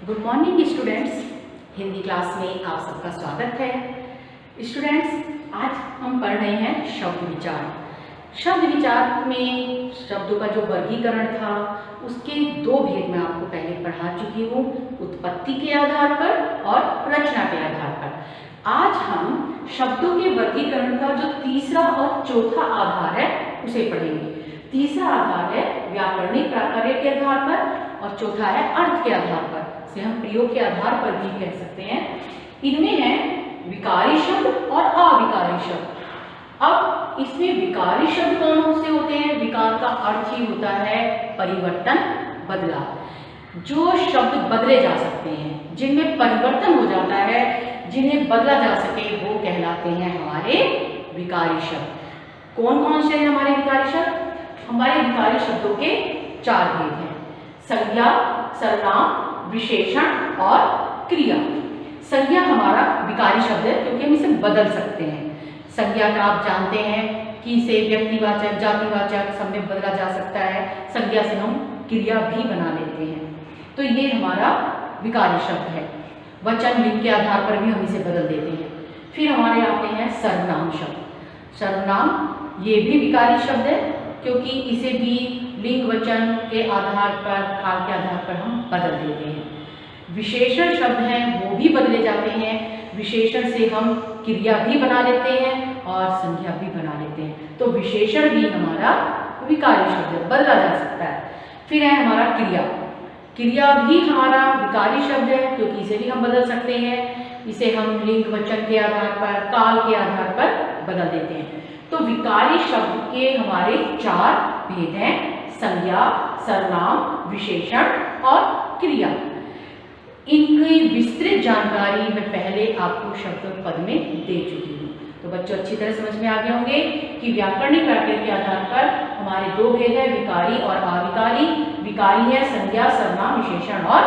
Good morning students, Hindi class में आप सबका स्वागत है। स्टूडेंट्स, आज हम पढ़ रहे हैं शब्द विचार। शब्द विचार में शब्दों का जो वर्गीकरण था उसके दो भेद मैं आपको पहले पढ़ा चुकी हूँ, उत्पत्ति के आधार पर और रचना के आधार पर। आज हम शब्दों के वर्गीकरण का जो तीसरा और चौथा आधार है उसे पढ़ेंगे। तीसरा आधार है व्याकरणिक प्राकार्य के आधार पर और चौथा है अर्थ के आधार पर, इसे हम प्रयोग के आधार पर भी कह सकते हैं। इनमें है विकारी शब्द और अविकारी शब्द। अब इसमें विकारी शब्द कौन से होते हैं? विकार का अर्थ ही होता है परिवर्तन, बदलाव। जो शब्द बदले जा सकते हैं, जिनमें परिवर्तन हो जाता है, जिन्हें बदला जा सके, वो कहलाते हैं हमारे विकारी शब्द। कौन कौन से हैं हमारे विकारी शब्द? हमारे विकारी शब्दों के चार भेद हैं: संज्ञा, सर्वनाम, विशेषण और क्रिया। संज्ञा हमारा विकारी शब्द है क्योंकि हम इसे बदल सकते हैं। संज्ञा का आप जानते हैं कि इसे व्यक्तिवाचक, जातिवाचक सब में बदला जा सकता है। संज्ञा से हम क्रिया भी बना लेते हैं, तो ये हमारा विकारी शब्द है। वचन, लिंग के आधार पर भी हम इसे बदल देते हैं। फिर हमारे आते हैं सर्वनाम शब्द। सर्वनाम ये भी विकारी शब्द है क्योंकि इसे भी लिंग वचन के आधार पर, काल के आधार पर हम बदल देते हैं। विशेषण शब्द हैं, वो भी बदले जाते हैं। विशेषण से हम क्रिया भी बना लेते हैं और संज्ञा भी बना लेते हैं, तो विशेषण भी हमारा विकारी शब्द है, बदला जा सकता है। फिर है हमारा क्रिया। क्रिया भी हमारा विकारी शब्द है क्योंकि इसे भी हम बदल सकते हैं। इसे हम लिंग वचन के आधार पर, काल के आधार पर बदल देते हैं। तो विकारी शब्द के हमारे चार भेद हैं: संज्ञा, सर्वनाम, विशेषण और क्रिया। इनकी विस्तृत जानकारी मैं पहले आपको शब्द पद में दे चुकी हूँ, तो बच्चों अच्छी तरह समझ में आ गए होंगे कि व्याकरणिक प्राकार्य के आधार पर हमारे दो भेद हैं, विकारी और अविकारी। विकारी है संज्ञा, सर्वनाम, विशेषण और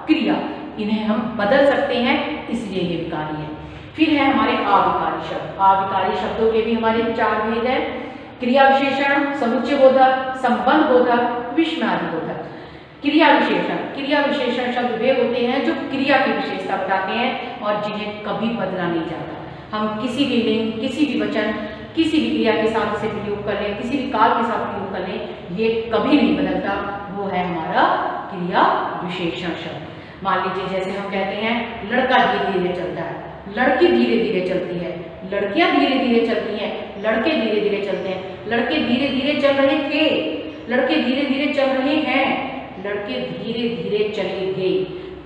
क्रिया। इन्हें हम बदल सकते हैं, इसलिए ये विकारी है। फिर है हमारे अविकारी शब्द। अविकारी शब्दों के भी हमारे चार भेद हैं: क्रिया विशेषण, समुच्चय बोधक, संबंध बोधक, विस्मयादि बोधक। क्रिया विशेषण। क्रिया विशेषण शब्द वे होते हैं जो क्रिया की विशेषता बताते हैं और जिन्हें कभी बदला नहीं जाता। हम किसी भी लिंग, किसी भी वचन, किसी भी क्रिया के साथ इसे प्रयोग कर लें, किसी भी काल के साथ प्रयोग कर लें, ये कभी नहीं बदलता। वो है हमारा क्रिया विशेषण शब्द। मान लीजिए जैसे हम कहते हैं लड़का धीरे धीरे चलता है, लड़की धीरे धीरे चलती है, लड़कियां धीरे धीरे चलती हैं, लड़के धीरे धीरे चलते हैं। लड़के धीरे धीरे चल रहे थे, लड़के धीरे धीरे चल रहे हैं, लड़के धीरे धीरे चले गए।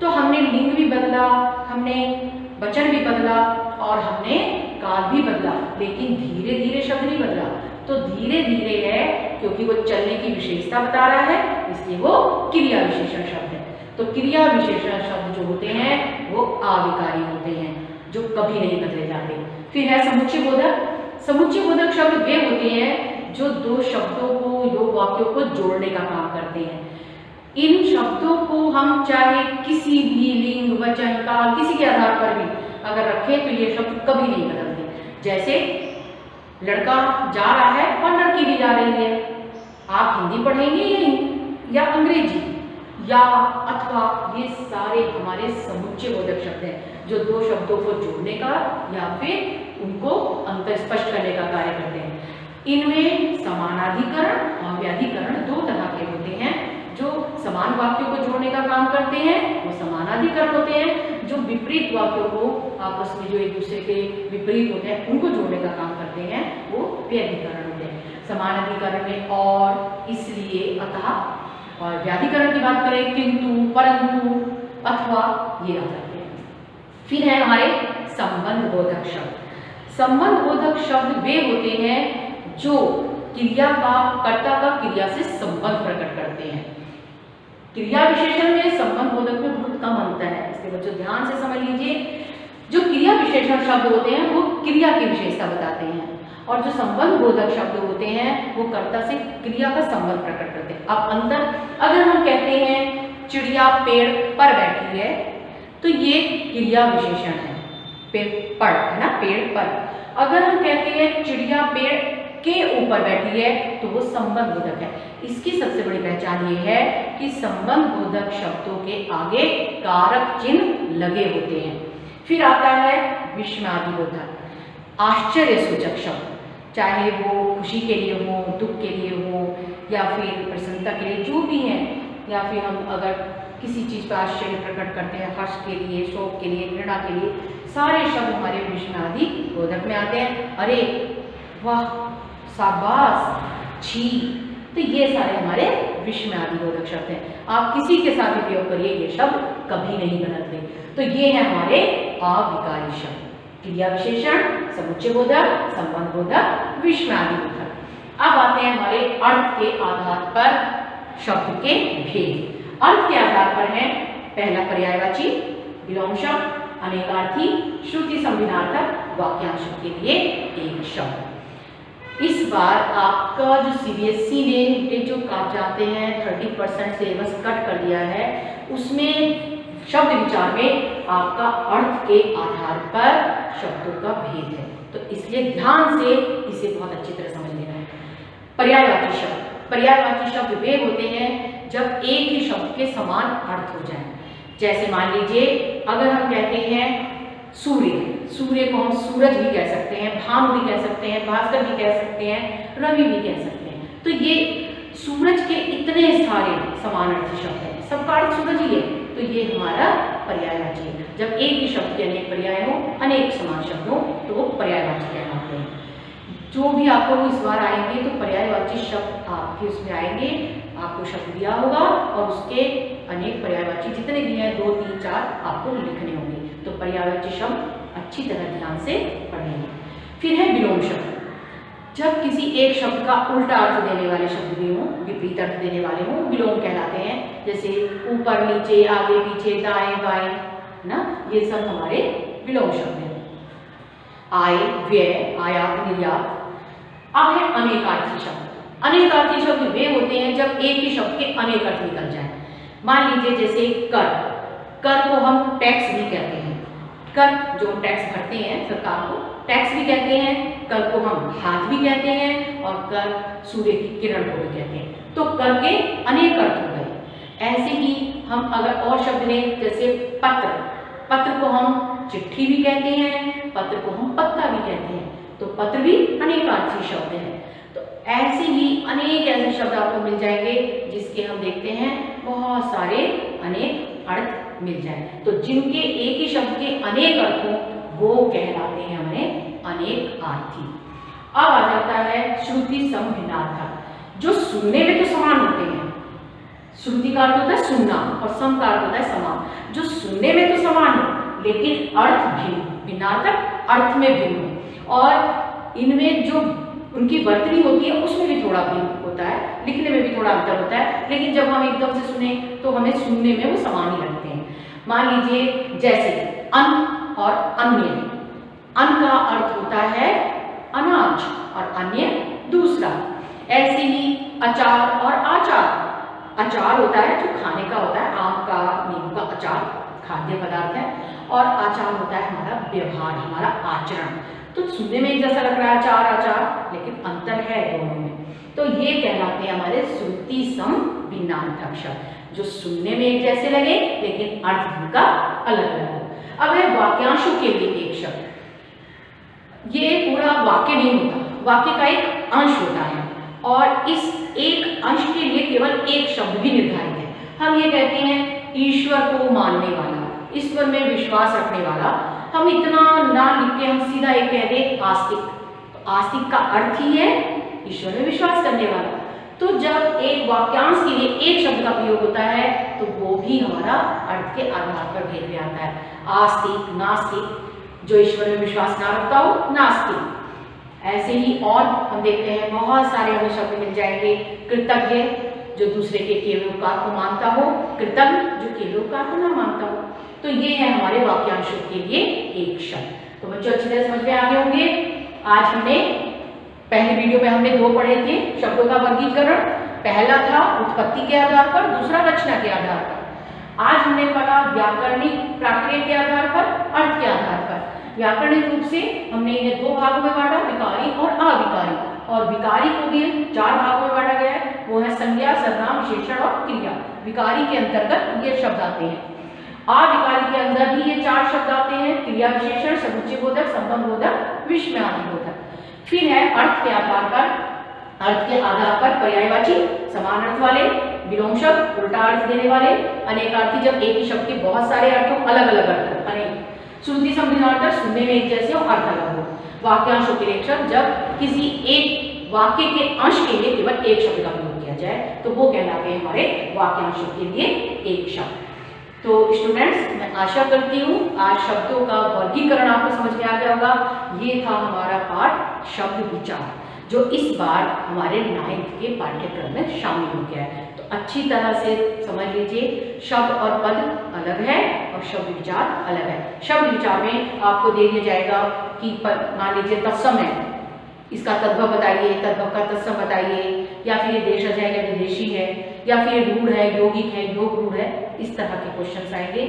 तो हमने लिंग भी बदला, हमने वचन भी बदला और हमने काल भी बदला, लेकिन धीरे धीरे शब्द नहीं बदला। तो धीरे धीरे है क्योंकि वो चलने की विशेषता बता रहा है, इसलिए वो क्रिया विशेषण शब्द है। तो क्रिया विशेषण शब्द जो होते हैं वो अविकारी होते हैं, जो कभी नहीं बदले जाते। फिर है समुच्चय बोधक। समुच्चय बोधक शब्द वे होते हैं जो दो शब्दों को, दो वाक्यों को जोड़ने का काम करते हैं। इन शब्दों को हम चाहे किसी भी लिंग, वचन, काल, किसी के आधार पर भी अगर रखें तो ये शब्द कभी नहीं बदलते। जैसे लड़का जा रहा है और लड़की भी जा रही है। आप हिंदी पढ़ेंगे या अंग्रेजी या अथवा, ये सारे हमारे समुच्चय बोधक शब्द हैं जो दो शब्दों को जोड़ने का या फिर उनको अंतर स्पष्ट करने का कार्य करते हैं। इनमें समानाधिकरण और व्याधिकरण दो तरह के होते हैं। जो समान वाक्यों को जोड़ने का काम करते हैं वो समानाधिकरण होते हैं। जो विपरीत वाक्यों को आपस में, जो एक दूसरे के विपरीत होते हैं, उनको जोड़ने का काम करते हैं, वो व्याधिकरण होते हैं। समानाधिकरण में और, इसलिए, अतः, और व्याधिकरण की बात करें किंतु, परंतु, अथवा, ये आ जाते हैं। फिर है हमारे संबंध बोधक शब्द। संबंध बोधक शब्द वे होते हैं जो क्रिया का, कर्ता का क्रिया से संबंध प्रकट करते हैं। क्रिया विशेषण में संबंध बोधक में बहुत कम अंतर है, इसलिए बच्चों ध्यान से समझ लीजिए। जो क्रिया विशेषण शब्द होते हैं वो क्रिया की विशेषता बताते हैं और जो संबंध बोधक शब्द होते हैं वो कर्ता से क्रिया का संबंध प्रकट करते हैं। अब अंतर, अगर हम कहते हैं चिड़िया पेड़ पर बैठी है तो ये क्रिया विशेषण है, पेड़ पर है ना, पेड़ पर। अगर हम कहते हैं चिड़िया पेड़ के ऊपर बैठी है तो वो संबंध बोधक है। इसकी सबसे बड़ी पहचान ये है कि संबंध बोधक शब्दों के आगे कारक चिन्ह लगे होते हैं। फिर आता है विस्मयादि बोधक, आश्चर्य सूचक शब्द, चाहे वो खुशी के लिए हो, दुख के लिए हो, या फिर प्रसन्नता के लिए, जो भी है, या फिर हम अगर किसी चीज़ पर आश्चर्य प्रकट करते हैं, हर्ष के लिए, शोक के लिए, घृणा के लिए, सारे शब्द हमारे विस्मयादि बोधक में आते हैं। अरे वाह, शाबाश, छी, तो ये सारे हमारे विस्मयादि बोधक शब्द हैं। आप किसी के साथ भी प्रयोग करिए, ये शब्द कभी नहीं बदलते। तो ये है हमारे अविकारी शब्द, क्रिया विशेषण, समुच्चय बोधक, संबंध बोधक, विस्मयादि बोधक। अब आते हैं हमारे अर्थ के आधार पर शब्द के भेद। अर्थ के आधार पर है पहला पर्यायवाची, विलोम शब्द, अनेकार्थी, श्रुति संविधार्थक, वाक्यांश के लिए एक शब्द। इस बार आपका जो सीबीएसई ने जो जाते हैं 30% सिलेबस कट कर दिया है, उसमें शब्द विचार में आपका अर्थ के आधार पर शब्दों का भेद है, तो इसलिए ध्यान से इसे बहुत अच्छी तरह समझ लेना है। पर्यायवाची शब्द, पर्यायवाची शब्द वे होते हैं जब एक ही शब्द के समान अर्थ हो जाए। जैसे मान लीजिए अगर हम कहते हैं सूर्य, सूर्य को हम सूरज भी कह सकते हैं, भानु भी कह सकते हैं, भास्कर भी कह सकते हैं, रवि भी कह सकते हैं। तो ये सूरज के इतने सारे समानार्थी शब्द हैं, सबका अर्थ सूरज ही है, तो ये हमारा पर्यायवाची है। जब एक ही शब्द के अनेक पर्याय हो, अनेक समान शब्द हो, तो वो पर्यायवाची कहलाते हैं। जो भी आपको इस बार आएंगे तो पर्यायवाची शब्द आपके उसमें आएंगे, आपको शब्द दिया होगा और उसके अनेक पर्यायवाची जितने भी हैं 2, 3, 4 आपको लिखने होंगे। तो पर्यायवाची शब्द अच्छी तरह ध्यान से पढ़ेंगे। फिर है विलोम शब्द, जब किसी एक शब्द का उल्टा अर्थ देने वाले शब्द भी हों, विपरीत अर्थ देने वाले हों, विलोम कहलाते हैं। जैसे ऊपर नीचे, आगे पीछे, दाएं बाएं, ना, ये सब हमारे विलोम शब्द हैं। आय, व्यय, आयात, निर्यात। अब है अनेकार्थी शब्द। अनेकार्थी शब्द वे होते हैं जब एक ही शब्द के अनेक अर्थ निकल जाए। मान लीजिए जैसे कर, कर को हम टैक्स भी कहते हैं, कर जो हम टैक्स भरते हैं सरकार को, टैक्स भी कहते हैं। कर को हम हाथ भी कहते हैं और कर सूर्य की किरण को भी कहते हैं। तो कर के अनेक अर्थ हो गए। ऐसे ही हम अगर और शब्द लें, जैसे पत्र, पत्र को हम चिट्ठी भी कहते हैं, पत्र को हम पत्ता भी कहते हैं, तो पत्र भी अनेकार्थी शब्द है। तो ऐसे ही अनेक ऐसे शब्द आपको मिल जाएंगे जिसके हम देखते हैं बहुत सारे अनेक अर्थ मिल जाए। तो जिनके एक ही शब्द के अनेक अर्थ हों वो कहलाते हैं हमारे अनेकार्थी। अब आ जाता है श्रुति समभिन्नार्थक, जो सुनने में तो समान होते हैं। श्रुति का अर्थ होता है सुनना और सम का अर्थ होता है समान। जो सुनने में तो समान हो लेकिन अर्थ भिन्न, भिन्नार्थक अर्थ में भिन्न हो, और इनमें जो उनकी वर्तनी होती है उसमें भी थोड़ा भिन्न होता है, लिखने में भी थोड़ा अंतर होता है, लेकिन जब हम एकदम से सुने तो हमें सुनने में वो समान ही लगते हैं। मान लीजिए जैसे अन्न और अन्य, अन्न का अर्थ होता है अनाज और अन्य दूसरा। ऐसे ही अचार और आचार, अचार होता है जो खाने का होता है, आम का, नींबू का अचार खाद्य पदार्थ है, और आचार होता है हमारा व्यवहार, हमारा आचरण। तो सुनने में एक जैसा लग रहा है आचार आचार, लेकिन अंतर है दोनों में। तो ये कहलाते हैं हमारे श्रुति सम भिन्नार्थक शब्द, जो सुनने में एक जैसे लगे लेकिन अर्थ उनका अलग अलग हो। अब है वाक्यांशों के लिए एक शब्द। ये पूरा वाक्य नहीं होता, वाक्य का एक अंश होता है, और इस एक अंश के लिए केवल एक शब्द भी निर्धारित है। हम ये कहते हैं ईश्वर को मानने वाला, ईश्वर में विश्वास रखने वाला। हम इतना ना लिख के हम सीधा एक कह दें आस्तिक, तो आस्तिक का अर्थ ही है ईश्वर में विश्वास करने वाला। तो जब एक वाक्यांश के लिए एक शब्द का प्रयोग होता है तो वो भी हमारा अर्थ के आधार पर भेद में आता है। आस्तिक, नास्तिक, जो ईश्वर में विश्वास ना रखता हो नास्तिक। ऐसे ही और हम देखते हैं बहुत सारे हमें शब्द मिल जाएंगे। कृतज्ञ, जो दूसरे के किए हुए उपकार को मानता हो, कृतज्ञ, जो किए हुए उपकार को ना मानता हो। तो ये है हमारे वाक्यांशों के लिए एक शब्द। तो बच्चों अच्छी तरह समझ में आ गए होंगे। आज हमने पहली वीडियो में हमने दो पढ़े थे शब्दों का वर्गीकरण। पहला था उत्पत्ति के आधार पर, दूसरा रचना के आधार पर। आज हमने पढ़ा व्याकरणिक प्राक्रिया के आधार पर, अर्थ के आधार पर। व्याकरणिक रूप से हमने इन्हें दो भागों में बांटा, विकारी और अविकारी। विकारी। और विकारी को भी 4 भागों में बांटा गया है, वो है संज्ञा, सर्वनाम, विशेषण और क्रिया। विकारी के अंतर्गत ये शब्द आते हैं। अविकारी के अंदर भी ये 4 शब्द आते हैं, क्रिया विशेषण, समुच्चय बोधक, संबंध बोधक, विस्मयादि बोधक। फिर है अर्थ के आधार पर, अर्थ के आधार पर पर्यायवाची, समान अर्थ वाले, विलोम शब्द, उल्टा अर्थ देने वाले, अनेकार्थी जब एक ही शब्द के बहुत सारे अर्थ हो, अलग अलग अर्थ, अनेक, श्रुति संबंधी सुनने में एक जैसे हो, अर्थ अलग हो। वाक्यांशों के लिए शब्द, जब किसी एक वाक्य के अंश के लिए केवल एक शब्द का प्रयोग किया जाए तो वो कहलाते हैं हमारे वाक्यांशों के लिए एक शब्द। तो स्टूडेंट्स, मैं आशा करती हूँ आज शब्दों का वर्गीकरण आपको समझ में आ गया होगा। ये था हमारा पाठ शब्द विचार, जो इस बार हमारे 9th के पाठ्यक्रम में शामिल हो गया है। तो अच्छी तरह से समझ लीजिए, शब्द और पद अलग है और शब्द विचार अलग है। शब्द विचार में आपको दे दिया जाएगा कि मान लीजिए तत्सम है, इसका तद्भव बताइए, तद्भव का तत्सम बताइए, या फिर ये देश आ जाएगा विदेशी है, या फिर रूढ़ है, यौगिक है, योग रूढ़ है, इस तरह के क्वेश्चन आएंगे।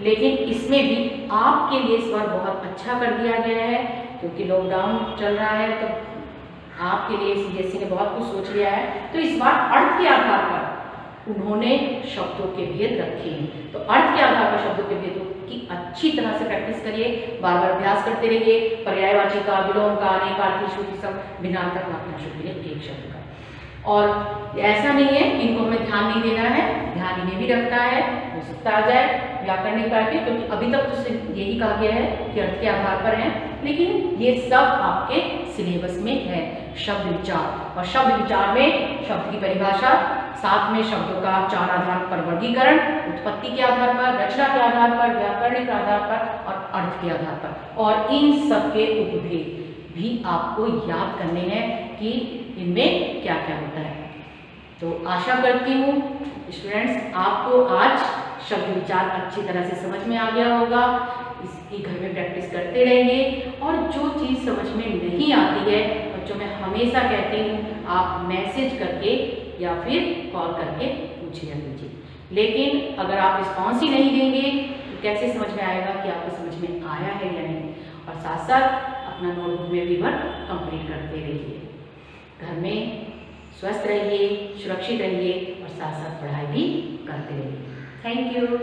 लेकिन इसमें भी आपके लिए इस बार बहुत अच्छा कर दिया गया है, क्योंकि लॉकडाउन चल रहा है तो आपके लिए सीबीएसई ने बहुत कुछ सोच लिया है। तो इस बार अर्थ के आधार पर उन्होंने शब्दों के भेद रखे हैं। तो अर्थ के आधार पर शब्दों के भेदों की अच्छी तरह से प्रैक्टिस करिए, बार बार अभ्यास करते रहिए। पर्यायवाची का, विलोम का, अनेकार्थी, श्रुति सब, भिन्नार्थक, वाक्यांशों के लिए एक शब्द का। और ऐसा नहीं है कि इनको हमें ध्यान नहीं देना है, ध्यान इन्हें भी रखना है, हो सकता आ जाए व्याकरण पाठ, क्योंकि अभी तक तो यही कहा गया है कि अर्थ के आधार पर है, लेकिन ये सब आपके सिलेबस में है। शब्द विचार, और शब्द विचार में शब्द की परिभाषा, साथ में शब्दों का 4 आधार पर वर्गीकरण, उत्पत्ति के आधार पर, रचना के आधार पर, व्याकरण के आधार पर और अर्थ के आधार पर। और इन सब के उपभेद भी आपको याद करने हैं कि इनमें क्या क्या होता है। तो आशा करती हूँ स्टूडेंट्स आपको आज शब्द विचार अच्छी तरह से समझ में आ गया होगा। इसकी घर में प्रैक्टिस करते रहिए, और जो चीज़ समझ में नहीं आती है, बच्चों मैं हमेशा कहती हूँ आप मैसेज करके या फिर कॉल करके पूछिए लीजिए। लेकिन अगर आप रिस्पॉन्स ही नहीं देंगे तो कैसे समझ में आएगा कि आपको समझ में आया है या नहीं। और साथ साथ अपना नोटबुक में भी वर्क कंप्लीट करते रहिए। घर में स्वस्थ रहिए, सुरक्षित रहिए और साथ साथ पढ़ाई भी करते रहिए। Thank you.